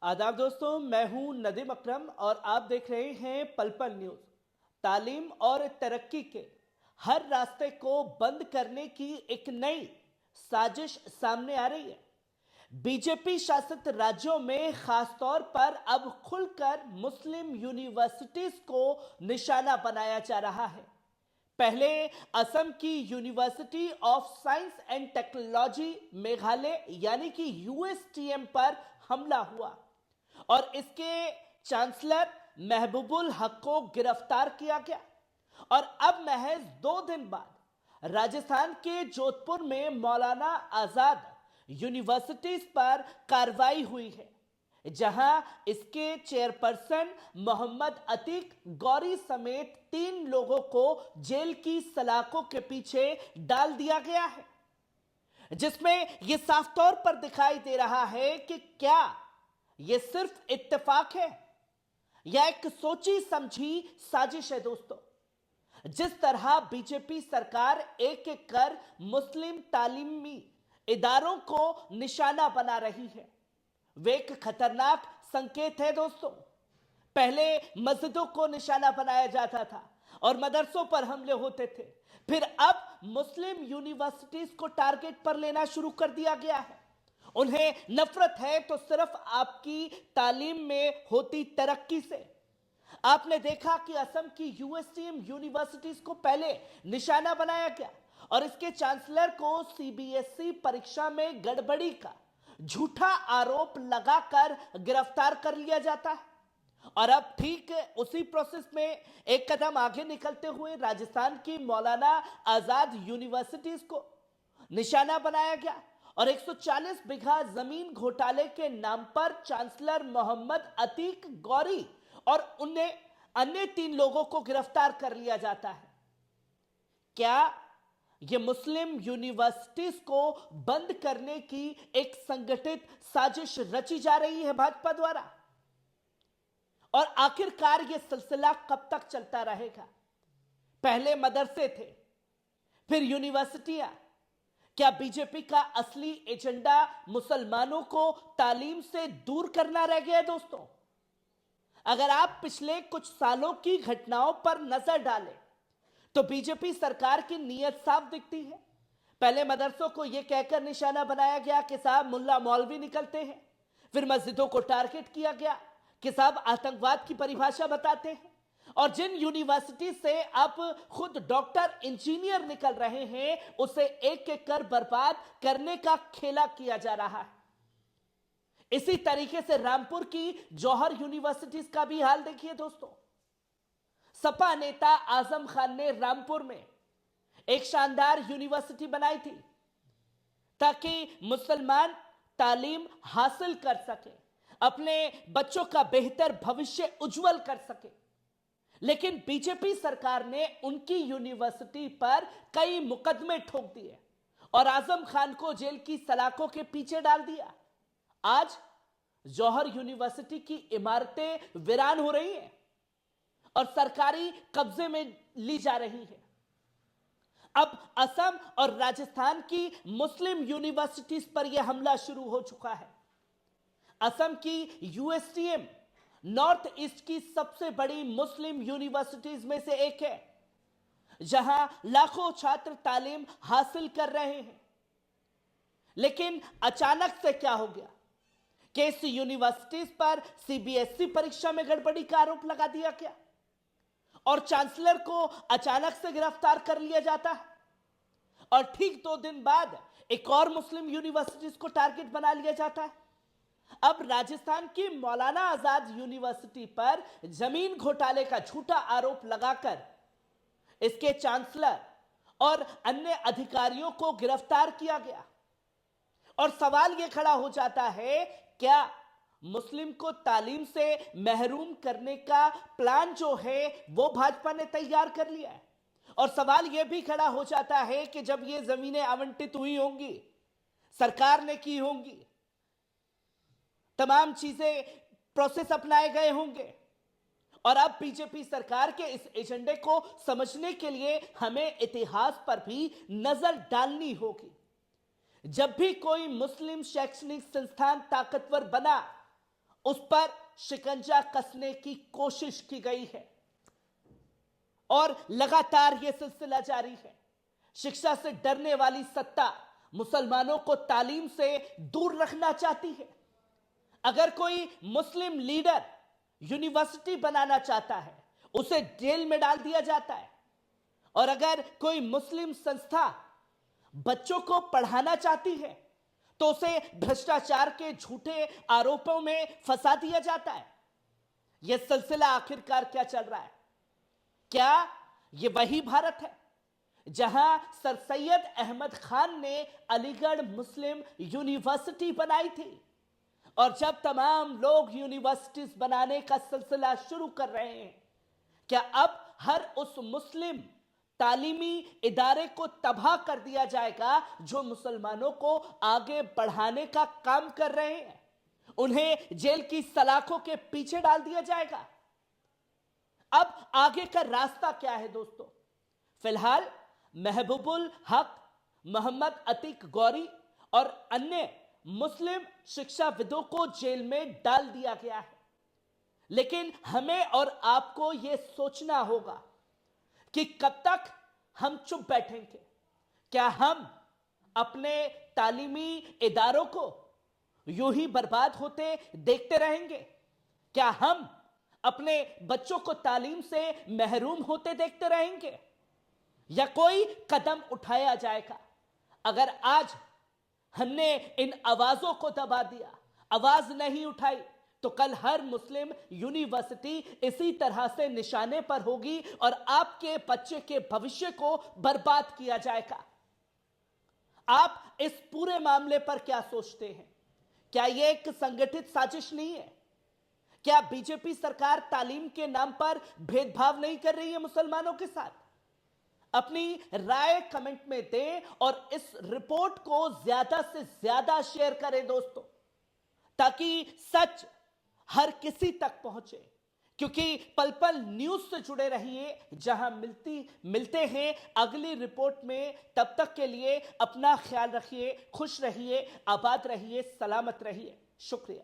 आदाब दोस्तों, मैं हूं नदीम अकरम और आप देख रहे हैं पल पल न्यूज। तालीम और तरक्की के हर रास्ते को बंद करने की एक नई साजिश सामने आ रही है। बीजेपी शासित राज्यों में खासतौर पर अब खुलकर मुस्लिम यूनिवर्सिटीज को निशाना बनाया जा रहा है। पहले असम की university of science and technology Meghalaya यानी कि यूएसटीएम पर हमला हुआ और इसके चांसलर महबूबुल हक को गिरफ्तार किया गया। और अब महज 2 दिन बाद राजस्थान के जोधपुर में मौलाना आजाद यूनिवर्सिटीज पर कार्रवाई हुई है, जहां इसके चेयरपर्सन मोहम्मद अतीक गौरी समेत 3 लोगों को जेल की सलाखों के पीछे डाल दिया गया है, जिसमें यह साफ तौर पर दिखाई दे रहा है कि क्या यह सिर्फ इत्तेफाक है या एक सोची समझी साजिश है। दोस्तों, जिस तरह बीजेपी सरकार एक एक कर मुस्लिम तालीमी इदारों को निशाना बना रही है, वे एक खतरनाक संकेत है। दोस्तों, पहले मस्जिदों को निशाना बनाया जाता था और मदरसों पर हमले होते थे, फिर अब मुस्लिम यूनिवर्सिटीज को टारगेट पर लेना शुरू कर दिया गया है। उन्हें नफरत है तो सिर्फ आपकी तालीम में होती तरक्की से। आपने देखा कि असम की यूएसटीएम यूनिवर्सिटीज को पहले निशाना बनाया गया और इसके चांसलर को सीबीएसई परीक्षा में गड़बड़ी का झूठा आरोप लगाकर गिरफ्तार कर लिया जाता है। और अब ठीक उसी प्रोसेस में एक कदम आगे निकलते हुए राजस्थान की मौलाना आजाद यूनिवर्सिटीज को निशाना बनाया गया और 140 बीघा जमीन घोटाले के नाम पर चांसलर मोहम्मद अतीक गौरी और उन्हें अन्य 3 लोगों को गिरफ्तार कर लिया जाता है। क्या यह मुस्लिम यूनिवर्सिटीज को बंद करने की एक संगठित साजिश रची जा रही है भाजपा द्वारा? और आखिरकार यह सिलसिला कब तक चलता रहेगा? पहले मदरसे थे, फिर यूनिवर्सिटियां। क्या बीजेपी का असली एजेंडा मुसलमानों को तालीम से दूर करना रह गया? दोस्तों, अगर आप पिछले कुछ सालों की घटनाओं पर नजर डालें तो बीजेपी सरकार की नीयत साफ दिखती है। पहले मदरसों को यह कहकर निशाना बनाया गया कि साहब मुल्ला मौलवी निकलते हैं, फिर मस्जिदों को टारगेट किया गया कि साहब आतंकवाद की परिभाषा बताते हैं, और जिन यूनिवर्सिटी से अब खुद डॉक्टर इंजीनियर निकल रहे हैं उसे एक एक कर बर्बाद करने का खेला किया जा रहा है। इसी तरीके से रामपुर की जौहर यूनिवर्सिटीज का भी हाल देखिए। दोस्तों, सपा नेता आजम खान ने रामपुर में एक शानदार यूनिवर्सिटी बनाई थी ताकि मुसलमान तालीम हासिल कर सके, अपने बच्चों का बेहतर भविष्य उज्जवल कर सके। लेकिन बीजेपी सरकार ने उनकी यूनिवर्सिटी पर कई मुकदमे ठोक दिए और आजम खान को जेल की सलाखों के पीछे डाल दिया। आज जौहर यूनिवर्सिटी की इमारतें वीरान हो रही हैं और सरकारी कब्जे में ली जा रही है। अब असम और राजस्थान की मुस्लिम यूनिवर्सिटीज पर यह हमला शुरू हो चुका है। असम की यूएसटीएम नॉर्थ ईस्ट की सबसे बड़ी मुस्लिम यूनिवर्सिटीज में से एक है, जहां लाखों छात्र तालीम हासिल कर रहे हैं। लेकिन अचानक से क्या हो गया कि इस यूनिवर्सिटीज पर सीबीएसई परीक्षा में गड़बड़ी का आरोप लगा दिया गया और चांसलर को अचानक से गिरफ्तार कर लिया जाता है और ठीक 2 दिन बाद एक और मुस्लिम यूनिवर्सिटीज को टारगेट बना लिया जाता है। अब राजस्थान की मौलाना आजाद यूनिवर्सिटी पर जमीन घोटाले का झूठा आरोप लगाकर इसके चांसलर और अन्य अधिकारियों को गिरफ्तार किया गया और सवाल यह खड़ा हो जाता है, क्या मुस्लिम को तालीम से महरूम करने का प्लान जो है वो भाजपा ने तैयार कर लिया है? और सवाल यह भी खड़ा हो जाता है कि जब ये जमीनें आवंटित हुई होंगी, सरकार ने की होंगी, तमाम चीजें प्रोसेस अपनाए गए होंगे, और अब बीजेपी सरकार के इस एजेंडे को समझने के लिए हमें इतिहास पर भी नजर डालनी होगी। जब भी कोई मुस्लिम शैक्षणिक संस्थान ताकतवर बना उस पर शिकंजा कसने की कोशिश की गई है और लगातार यह सिलसिला जारी है। शिक्षा से डरने वाली सत्ता मुसलमानों को तालीम से दूर रखना चाहती है। अगर कोई मुस्लिम लीडर यूनिवर्सिटी बनाना चाहता है, उसे जेल में डाल दिया जाता है। और अगर कोई मुस्लिम संस्था बच्चों को पढ़ाना चाहती है, तो उसे भ्रष्टाचार के झूठे आरोपों में फंसा दिया जाता है। यह सिलसिला आखिरकार क्या चल रहा है? क्या यह वही भारत है जहां सर सैयद अहमद खान ने अलीगढ़ मुस्लिम यूनिवर्सिटी बनाई थी? और जब तमाम लोग यूनिवर्सिटीज बनाने का सिलसिला शुरू कर रहे हैं, क्या अब हर उस मुस्लिम तालीमी इदारे को तबाह कर दिया जाएगा जो मुसलमानों को आगे बढ़ाने का काम कर रहे हैं? उन्हें जेल की सलाखों के पीछे डाल दिया जाएगा? अब आगे का रास्ता क्या है दोस्तों? फिलहाल महबूबुल हक, मोहम्मद अतीक गौरी और अन्य मुस्लिम शिक्षाविदों को जेल में डाल दिया गया है। लेकिन हमें और आपको यह सोचना होगा कि कब तक हम चुप बैठेंगे? क्या हम अपने तालीमी इदारों को यूं ही बर्बाद होते देखते रहेंगे? क्या हम अपने बच्चों को तालीम से महरूम होते देखते रहेंगे, या कोई कदम उठाया जाएगा? अगर आज हमने इन आवाजों को दबा दिया, आवाज नहीं उठाई, तो कल हर मुस्लिम यूनिवर्सिटी इसी तरह से निशाने पर होगी और आपके बच्चे के भविष्य को बर्बाद किया जाएगा। आप इस पूरे मामले पर क्या सोचते हैं? क्या यह एक संगठित साजिश नहीं है? क्या बीजेपी सरकार तालीम के नाम पर भेदभाव नहीं कर रही है मुसलमानों के साथ? अपनी राय कमेंट में दें और इस रिपोर्ट को ज्यादा से ज्यादा शेयर करें दोस्तों, ताकि सच हर किसी तक पहुंचे। क्योंकि पल पल न्यूज से जुड़े रहिए, जहां मिलते हैं अगली रिपोर्ट में। तब तक के लिए अपना ख्याल रखिए, खुश रहिए, आबाद रहिए, सलामत रहिए। शुक्रिया।